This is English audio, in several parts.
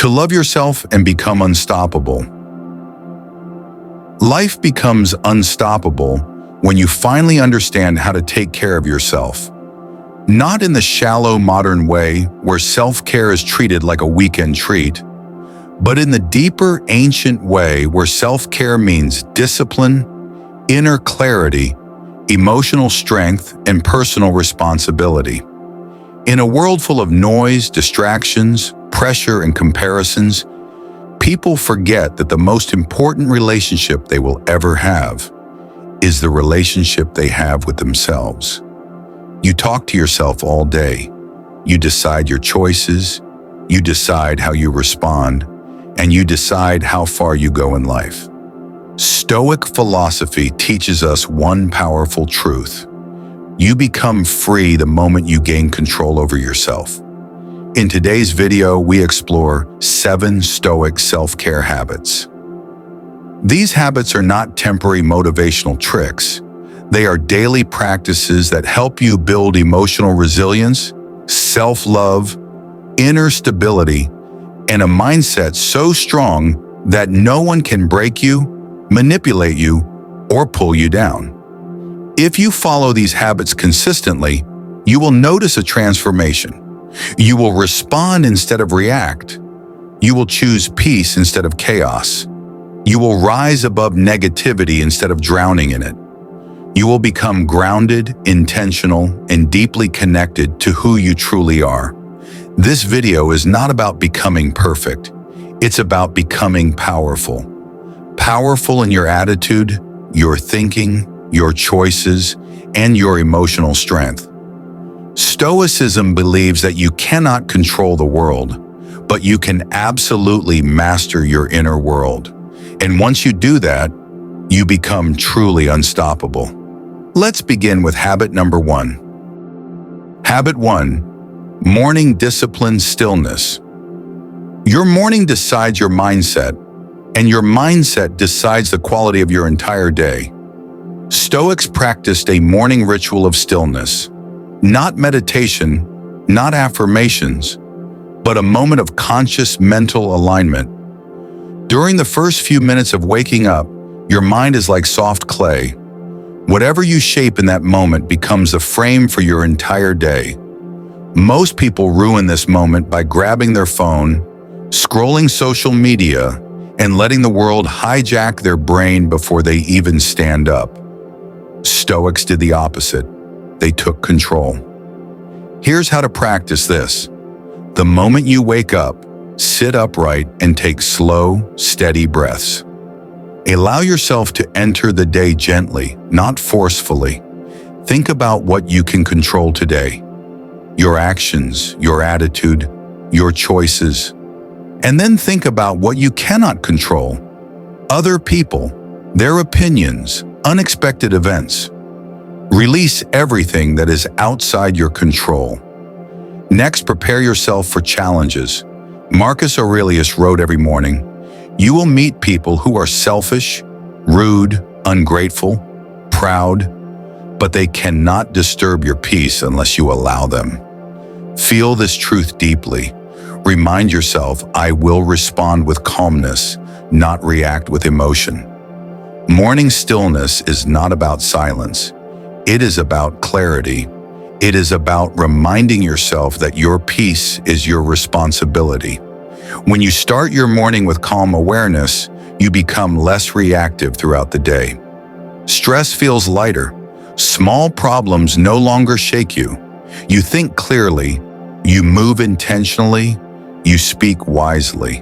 To love yourself and become unstoppable. Life becomes unstoppable when you finally understand how to take care of yourself. Not in the shallow modern way where self-care is treated like a weekend treat, but in the deeper ancient way where self-care means discipline, inner clarity, emotional strength, and personal responsibility. In a world full of noise, distractions, pressure, and comparisons, people forget that the most important relationship they will ever have is the relationship they have with themselves. You talk to yourself all day. You decide your choices, you decide how you respond, and you decide how far you go in life. Stoic philosophy teaches us one powerful truth. You become free the moment you gain control over yourself. In today's video, we explore 7 Stoic self-care habits. These habits are not temporary motivational tricks. They are daily practices that help you build emotional resilience, self-love, inner stability, and a mindset so strong that no one can break you, manipulate you, or pull you down. If you follow these habits consistently, you will notice a transformation. You will respond instead of react. You will choose peace instead of chaos. You will rise above negativity instead of drowning in it. You will become grounded, intentional, and deeply connected to who you truly are. This video is not about becoming perfect. It's about becoming powerful. Powerful in your attitude, your thinking, your choices, and your emotional strength. Stoicism believes that you cannot control the world, but you can absolutely master your inner world. And once you do that, you become truly unstoppable. Let's begin with habit number 1. Habit 1. Morning discipline stillness. Your morning decides your mindset, and your mindset decides the quality of your entire day. Stoics practiced a morning ritual of stillness. Not meditation, not affirmations, but a moment of conscious mental alignment. During the first few minutes of waking up, your mind is like soft clay. Whatever you shape in that moment becomes the frame for your entire day. Most people ruin this moment by grabbing their phone, scrolling social media, and letting the world hijack their brain before they even stand up. Stoics did the opposite. They took control. Here's how to practice this. The moment you wake up, sit upright and take slow, steady breaths. Allow yourself to enter the day gently, not forcefully. Think about what you can control today. Your actions, your attitude, your choices. And then think about what you cannot control. Other people, their opinions, unexpected events. Release everything that is outside your control. Next, prepare yourself for challenges. Marcus Aurelius wrote every morning, "You will meet people who are selfish, rude, ungrateful, proud, but they cannot disturb your peace unless you allow them." Feel this truth deeply. Remind yourself, I will respond with calmness, not react with emotion. Morning stillness is not about silence. It is about clarity. It is about reminding yourself that your peace is your responsibility. When you start your morning with calm awareness, you become less reactive throughout the day. Stress feels lighter. Small problems no longer shake you. You think clearly, you move intentionally, you speak wisely.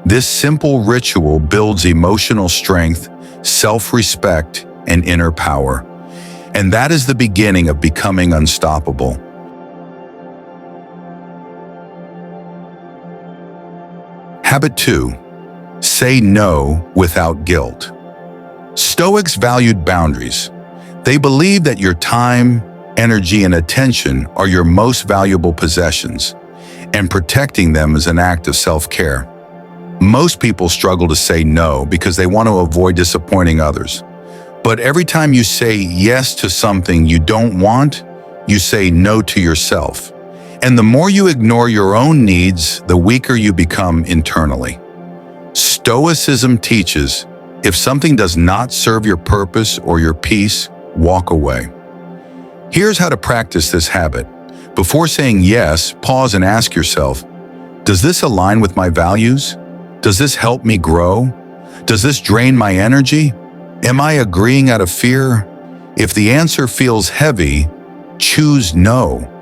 This simple ritual builds emotional strength, self-respect, and inner power. And that is the beginning of becoming unstoppable. Habit 2. Say no without guilt. Stoics valued boundaries. They believe that your time, energy, and attention are your most valuable possessions, and protecting them is an act of self-care. Most people struggle to say no because they want to avoid disappointing others. But every time you say yes to something you don't want, you say no to yourself. And the more you ignore your own needs, the weaker you become internally. Stoicism teaches, if something does not serve your purpose or your peace, walk away. Here's how to practice this habit. Before saying yes, pause and ask yourself, does this align with my values? Does this help me grow? Does this drain my energy? Am I agreeing out of fear? If the answer feels heavy, choose no.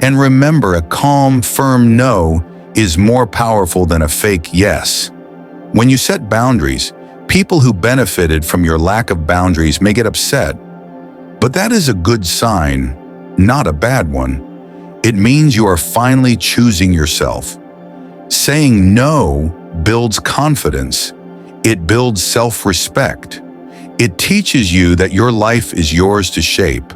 And remember, a calm, firm no is more powerful than a fake yes. When you set boundaries, people who benefited from your lack of boundaries may get upset. But that is a good sign, not a bad one. It means you are finally choosing yourself. Saying no builds confidence. It builds self-respect. It teaches you that your life is yours to shape.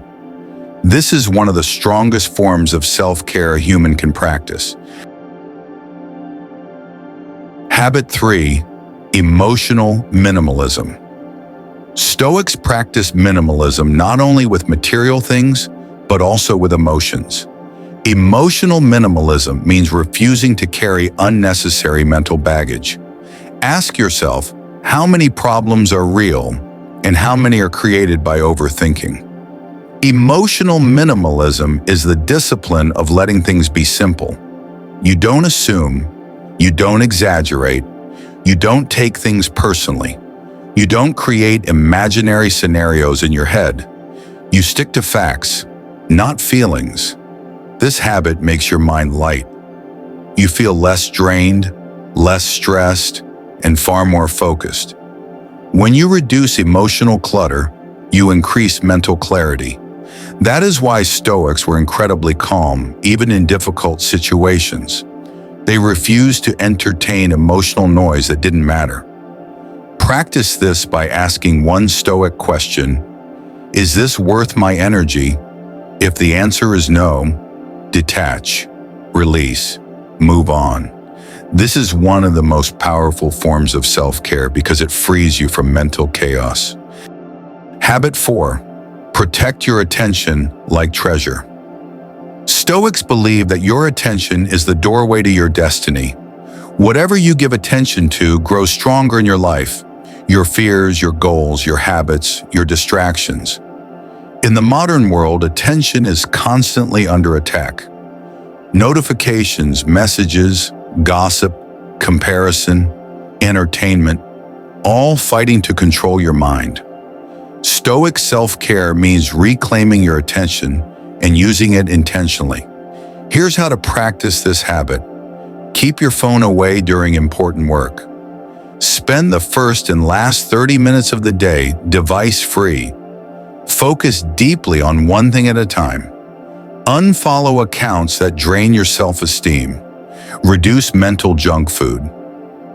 This is one of the strongest forms of self-care a human can practice. Habit 3. Emotional minimalism. Stoics practice minimalism not only with material things, but also with emotions. Emotional minimalism means refusing to carry unnecessary mental baggage. Ask yourself, how many problems are real and how many are created by overthinking? Emotional minimalism is the discipline of letting things be simple. You don't assume, you don't exaggerate, you don't take things personally. You don't create imaginary scenarios in your head. You stick to facts, not feelings. This habit makes your mind light. You feel less drained, less stressed, and far more focused. When you reduce emotional clutter, you increase mental clarity. That is why Stoics were incredibly calm, even in difficult situations. They refused to entertain emotional noise that didn't matter. Practice this by asking one Stoic question: is this worth my energy? If the answer is no, detach, release, move on. This is one of the most powerful forms of self-care because it frees you from mental chaos. Habit 4. Protect your attention like treasure. Stoics believe that your attention is the doorway to your destiny. Whatever you give attention to grows stronger in your life. Your fears, your goals, your habits, your distractions. In the modern world, attention is constantly under attack. Notifications, messages, gossip, comparison, entertainment, all fighting to control your mind. Stoic self-care means reclaiming your attention and using it intentionally. Here's how to practice this habit. Keep your phone away during important work. Spend the first and last 30 minutes of the day device-free. Focus deeply on one thing at a time. Unfollow accounts that drain your self-esteem. Reduce mental junk food.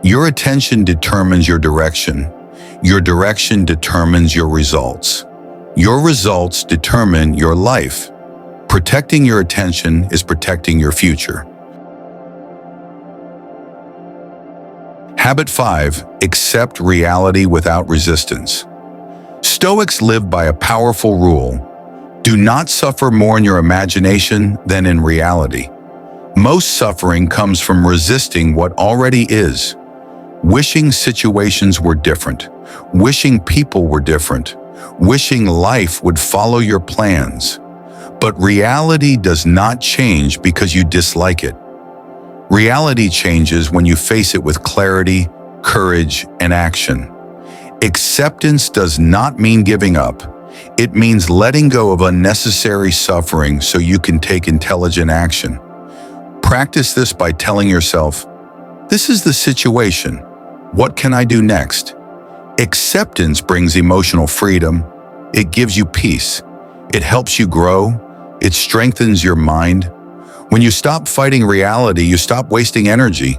Your attention determines your direction. Your direction determines your results. Your results determine your life. Protecting your attention is protecting your future. Habit 5. Accept reality without resistance. Stoics live by a powerful rule. Do not suffer more in your imagination than in reality. Most suffering comes from resisting what already is. Wishing situations were different. Wishing people were different. Wishing life would follow your plans. But reality does not change because you dislike it. Reality changes when you face it with clarity, courage, and action. Acceptance does not mean giving up. It means letting go of unnecessary suffering so you can take intelligent action. Practice this by telling yourself, this is the situation. What can I do next? Acceptance brings emotional freedom. It gives you peace. It helps you grow. It strengthens your mind. When you stop fighting reality, you stop wasting energy,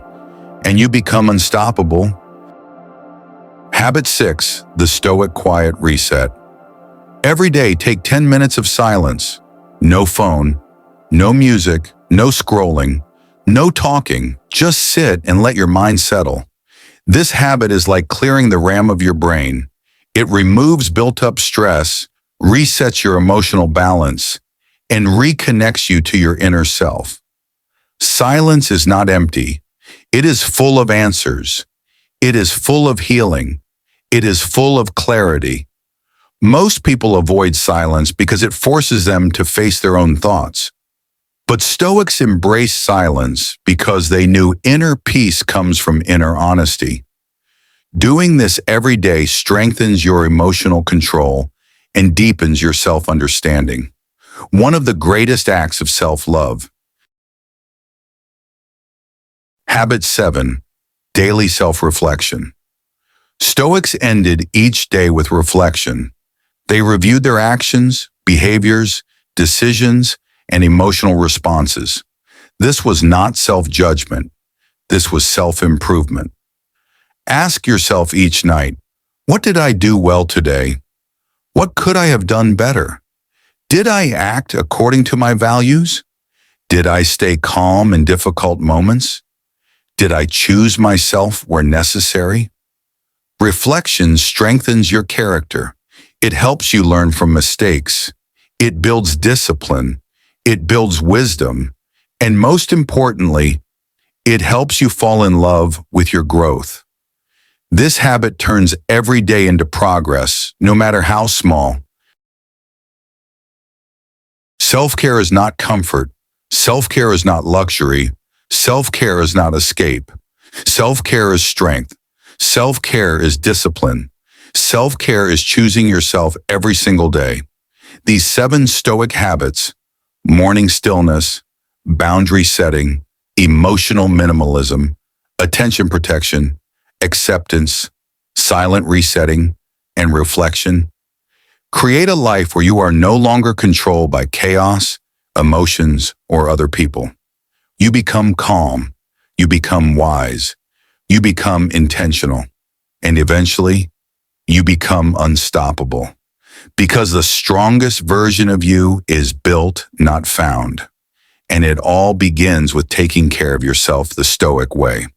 and you become unstoppable. Habit 6. The Stoic Quiet Reset. Every day, take 10 minutes of silence. No phone, no music, no scrolling, no talking. Just sit and let your mind settle. This habit is like clearing the RAM of your brain. It removes built-up stress, resets your emotional balance, and reconnects you to your inner self. Silence is not empty. It is full of answers. It is full of healing. It is full of clarity. Most people avoid silence because it forces them to face their own thoughts. But Stoics embrace silence because they knew inner peace comes from inner honesty. Doing this every day strengthens your emotional control and deepens your self-understanding. One of the greatest acts of self-love. Habit 7. Daily self-reflection. Stoics ended each day with reflection. They reviewed their actions, behaviors, decisions, and emotional responses. This was not self-judgment. This was self-improvement. Ask yourself each night, what did I do well today? What could I have done better? Did I act according to my values? Did I stay calm in difficult moments? Did I choose myself where necessary? Reflection strengthens your character. It helps you learn from mistakes. It builds discipline. It builds wisdom. And most importantly, it helps you fall in love with your growth. This habit turns every day into progress, no matter how small. Self-care is not comfort. Self-care is not luxury. Self-care is not escape. Self-care is strength. Self-care is discipline. Self-care is choosing yourself every single day. These 7 Stoic habits, morning stillness, boundary setting, emotional minimalism, attention protection, acceptance, silent resetting, and reflection, create a life where you are no longer controlled by chaos, emotions, or other people. You become calm. You become wise. You become intentional. And eventually, you become unstoppable. Because the strongest version of you is built, not found. And it all begins with taking care of yourself the Stoic way.